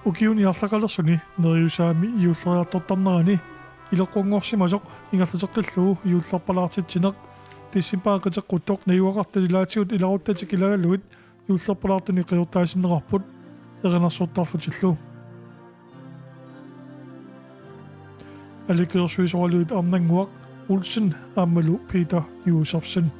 ukiun iarlaqalerсуни neriusaami iulleriartortarnerani ileqqunngorsimasoq ingerluteqqilluu iullerpalaartitsinеq tissimpaaqiteqquttoq nayuaqartalilaatigut ilaruttatik ilagalluit iullerpalaartuni qiurtaasinnerarput erinarsortarlutillu alikeersuisoraluit arnanguaq Olsen aammalu Peter Josefsen.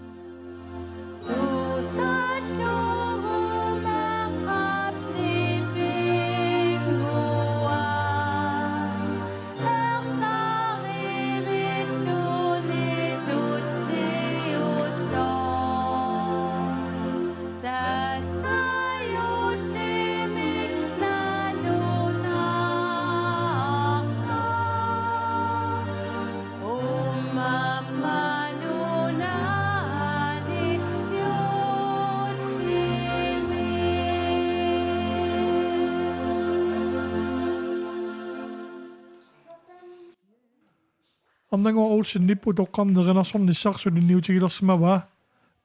Arnanguaq Olsen nippu toqqarnerenersornissarсуни niutigilersimavaa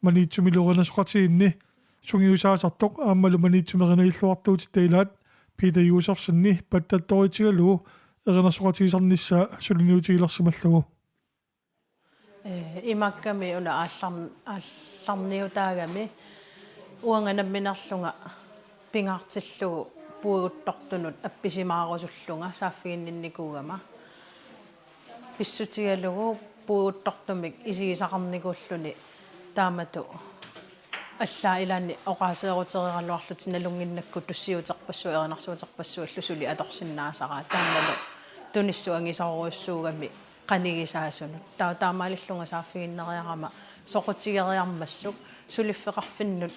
maniitsumilurenersuqatiinni sungiusaasartoq aammalu maniitsumerineriilluartuutit tailaat Peter Josefsenni pattattoritigaluu erinерsuqatigisarnissaa suliniutigilersimallugu imakkami una aallarniutaagami uanganamminarlunga pingaartillugu puuguttortunut appisimaarusullunga saaffiginninnikuugama pissutigalugu puuguttortumik isigisaqarnikuulluni taamatu allaa ilaanni oqaaseeruteriqaluarlut nalunginnakku tussiuterpassu erinarsuuterpassu allusuli atorsinnaasaraa taammalu tunissu angisaruussuugami qanigisaasunut taamaalillunga saaffiginneriarama soqutigeriarmassuk suliffeqarfinnut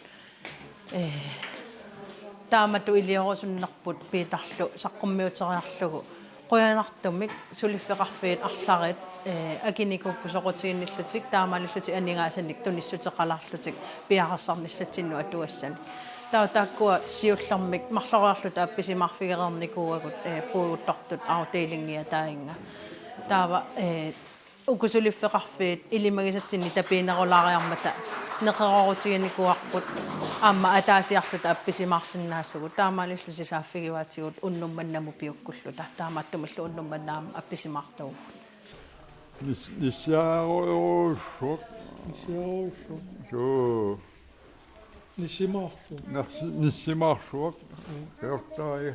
taamatu iliorusуннарпут piitarlu saqqummiuteriarlugu quyanartumik suliffeqarfiit arlarit akinikuppu soqutiginnillutik taamaalilluti aningaasанник tunissuteqalarlutik piaqassarnissatinnu atuassani taakkua siullermik marloriarluta appisimarfigerernikuuagut puuguttortut autailingia tainga taava ukusuliffeqarfiit ilimagisatsinni tapiinerulaariarmata neqerorutiginnikuarput aamma ataasiarluta appisimaarsinnaasugu taamaalillusi saaffigivaatigut unnummannamu piukkulluta taamaattumillu unnummannaam appisimaartagu Nissiaaruuruussuq suu nissimaarsuq qeortaai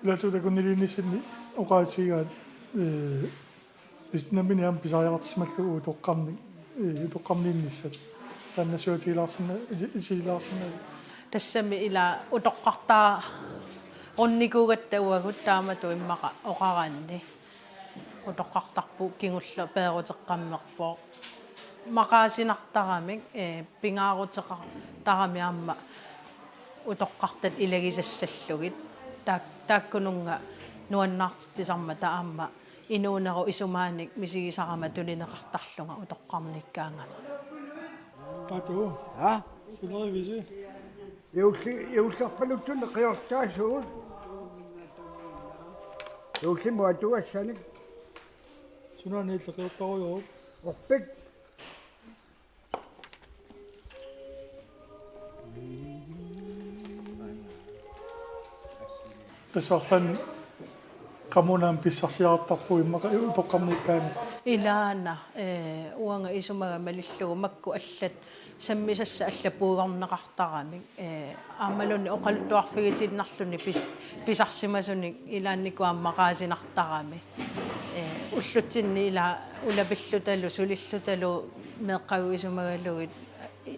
Pilatuuta kun nilinissinni uqaatsigaat bisnaminiam pisaajartismallu toqqarniinnissat тааннасуутилаарсина исилаарсина тассами ила утоққартаа онникуугаттауагут таамату иммақа оқараанни утоққартарпу кингулла пеерутеққаммерпоо мақаасинартарамик пингаарутеқартарами аама утоққартат илагисассаллугит тааккунунга нуаннаартитсарма таама инуунеру исумааник мисигисарама тулинеқартарлунга утоққарниккаангама ату Ha? сулеривиси Иуллерпалуттуне қиортаасуут. Иуллимуатуассаник сунаанеиллеқиортаруйоо орпик тасарфан камунаам писсарсиартарпу иммака тоққарниккаани илаана уанга исумага малиллугу макку аллат саммисасса аллапуугарнеқартарамик аамалунни оқалуттуарфигитиннарлуни писарсимасуник илаанникуам мақаасинартарами уллутсинни ила улапиллуталу сулиллуталу меққагу исумагалугит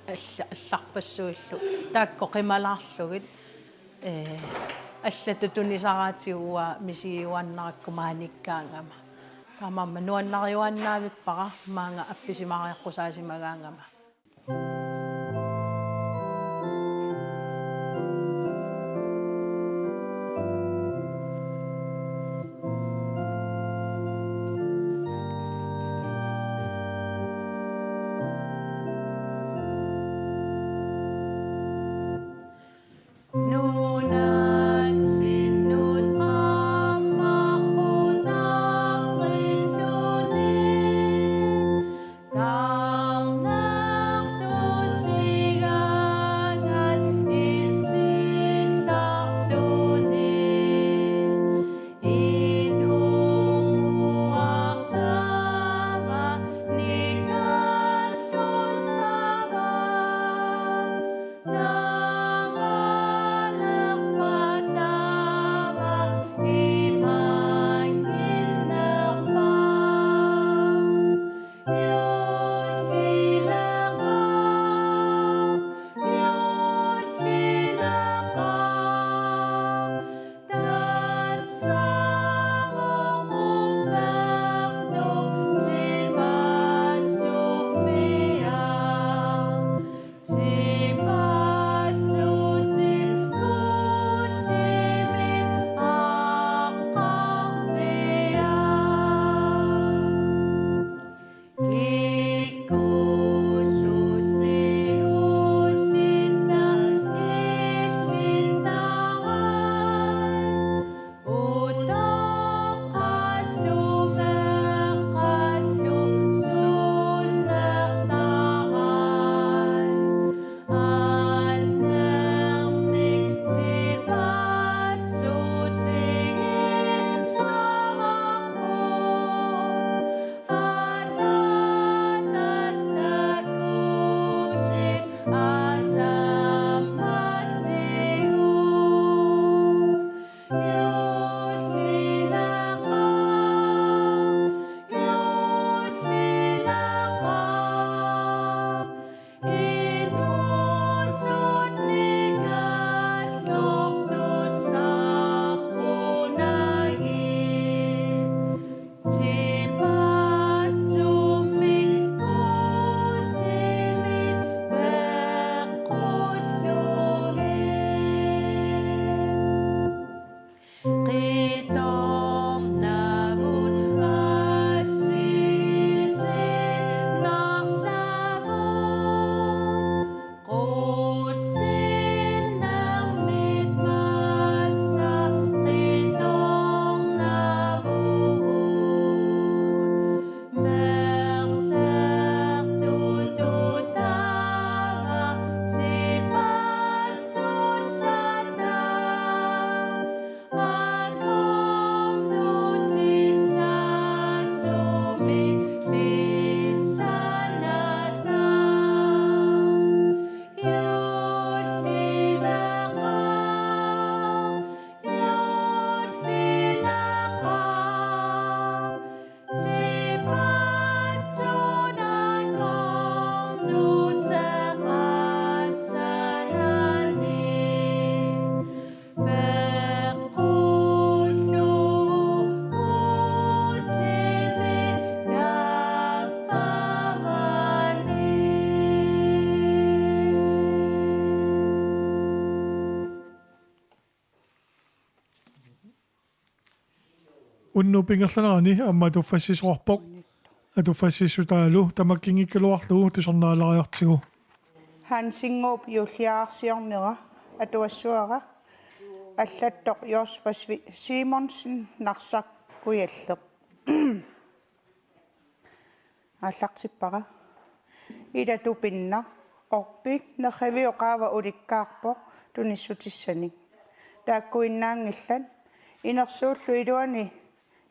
алларпассуиллу таакко қималаарлугит аллатутунисараатигуа мисигиуаннараккумааниккаангама таамаама нуаннариуаннаавиппара маанга апписимариаққусаасимагаангама Down уннупингерланерани амма туффассисуарпоq атуффассиссутаалу тамаккингиккалуарлугу тусорнаалариартигу Hansingop юллиаарсиорнера атуассуара аллаттоқ Йорспасви Симонсен нарсаркуяллеқ аллартиппара илатупинна орпик нерхавиоқаава уликкаарпо туниссутиссани тааккуиннаангиллан инерсууллу илуани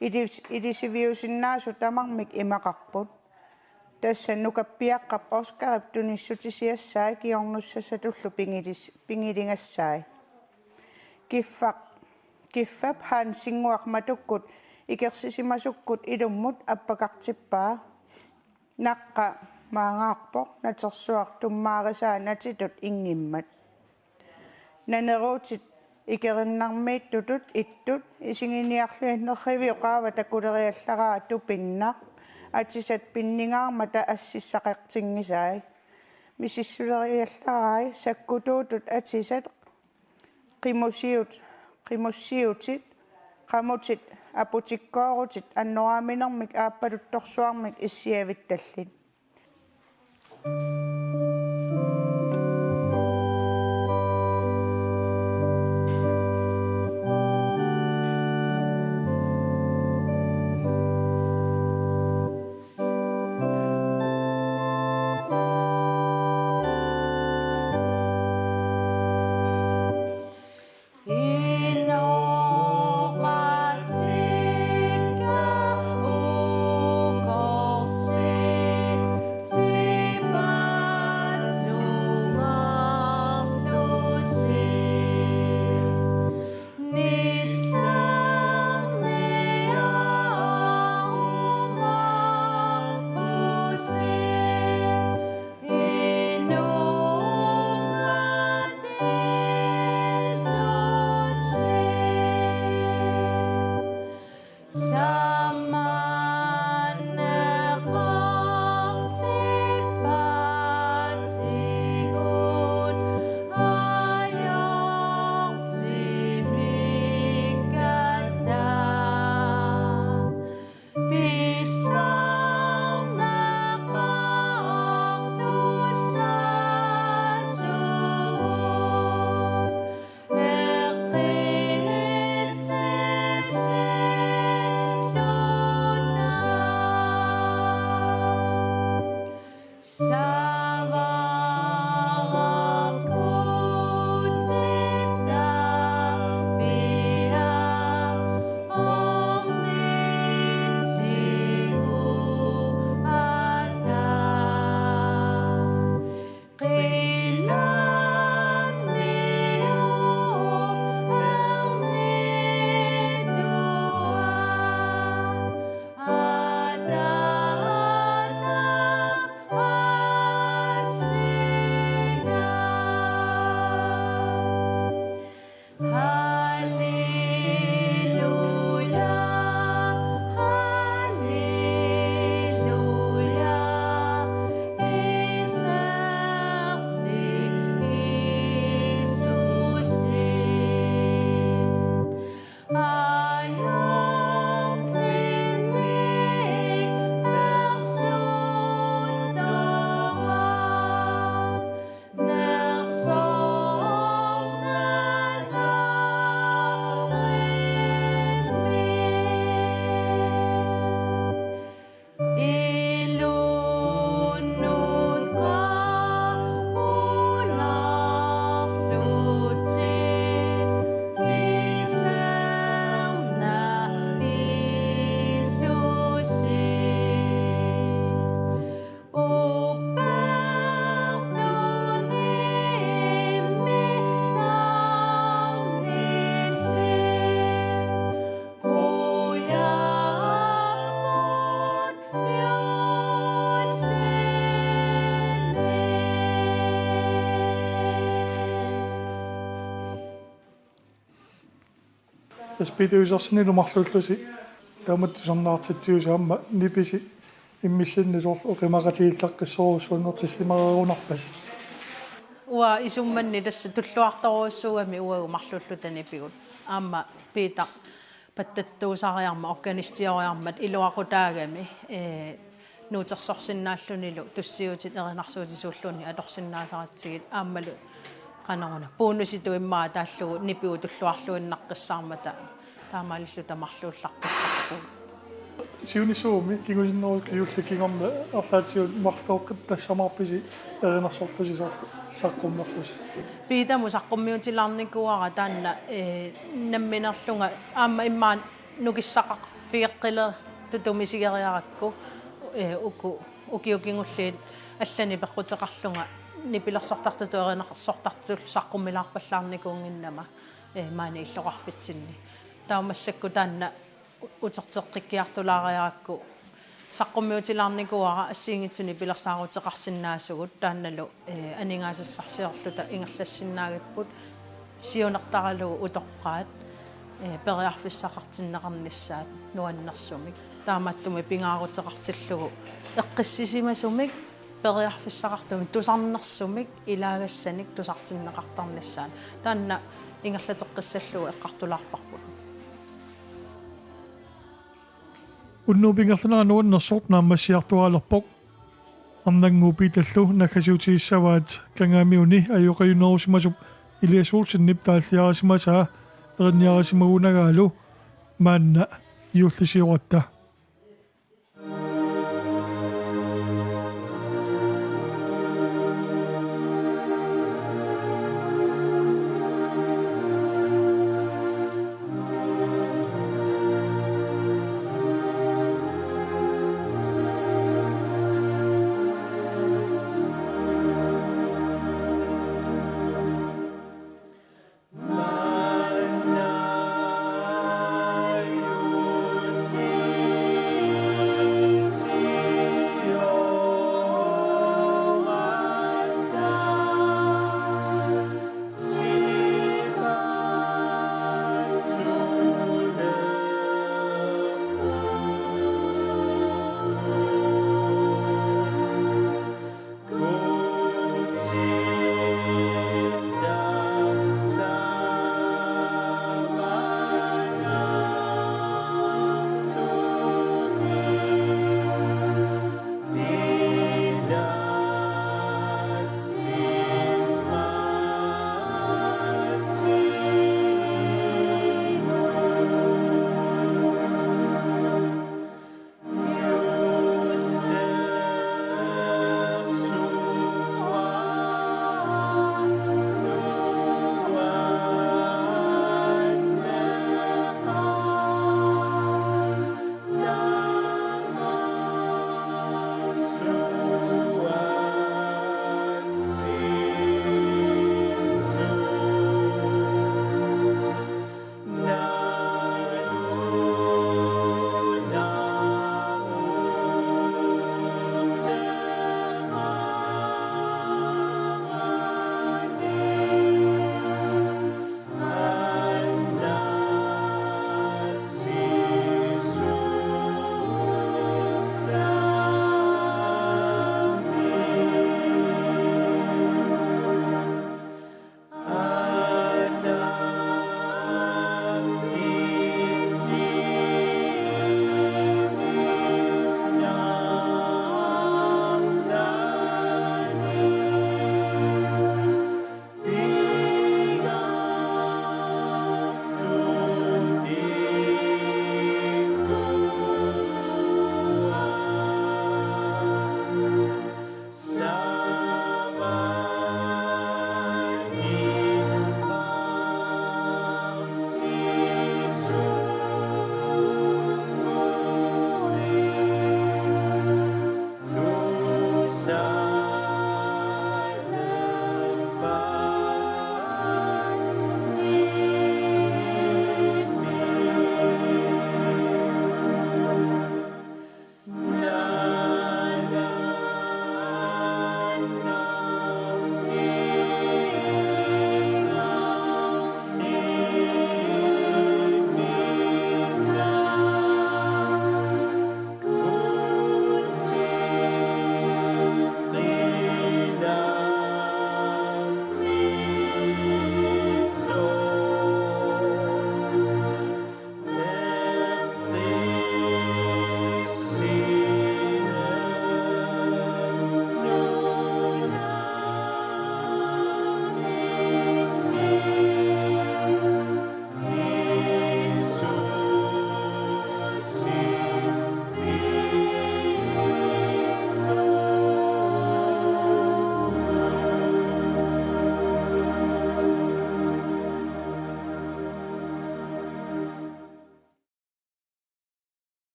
илисивиусиннаасу тамармик имақарпут тассан нукаппиаққап оскарип туниссутисиассаа киорнуссасатуллу пингилингассаа киффап хаан сингуарматуккут икерсисимасуккут илуммут аппакартиппаа наққа маангаарпоқ натерсуар туммаарисаа натитут ингиммат нанеруутит икериннармиит тутут иттут исигиниарлуиннерривиоқаава такулериаллараа тупиннақ атисат пиннигаармата ассиссақертингисаи мисиссулериаллараи саккутуутут атисат qimуссиутит qamutит апутиккоорутит аннорааминермик ааппалутторсуармик иссиавитталлит таспидуисерсини лумарлууллуси таамат сорнаартитсиусаама ниписи иммиссиннилуор оқимақатигиллаққиссоорусуангортиссимареерунарпас уа исумманни тасса туллуарторуссуугами уагу марлуллутани пигут аама пита паттаттуусариарма органистиориармат илуақутаагами нуутерсорсиннааллунилу туссиутит эринарсуутисууллуни аторсиннаасаратсигит ааммалу qanaruna puunnusitu immaa taallugu nipiu tulluarluinnaqqissаарmata taamaalillu tamarluullarputtarpu siunisuumi kingusиннеру киулликингорна арлаатиу марлооққит тассамаарписи эринарсортусисоорпу саққуммерлуси piitamu saqqummiutilarnikuara taanna namminerlunga aamma immaan nukissaqarfiiqqile tutumisigeriarakku ukiukingulliit allani peqqutеқарлунга nipilersortartutu erinarsortartul saqqummilaarpallaarnikuunginnama maani illoqarfitsinni taumassakku taanna uterteqqikkiartulaariarakku saqqummiutilarnikuara assiingitsuni pilersaaruteqarsinnaasugut taannalu aningaasissarsiorluta ingerlassinnaagapput sionertaralugu utoqqaat periarfissaqartinneqarnissaat nuannersumik taamattumi pingaaruteqartillugu eqqissisimasumik periarfissaqartumik tusarnersumik ilaagassanik tusartinneqartarnissaat taanna ingerlateqqissallugu eqqartulaarparput уннуупингерланааnuannersort нааммассиартуалерпоқ арнангуупиталлу накасиутигиссаваат кангаамиуни аюқаюнерусимасуп илиасуулсиннип тааллиарасимасаа эринниарасимагунагаалу маанна иуллисиоратта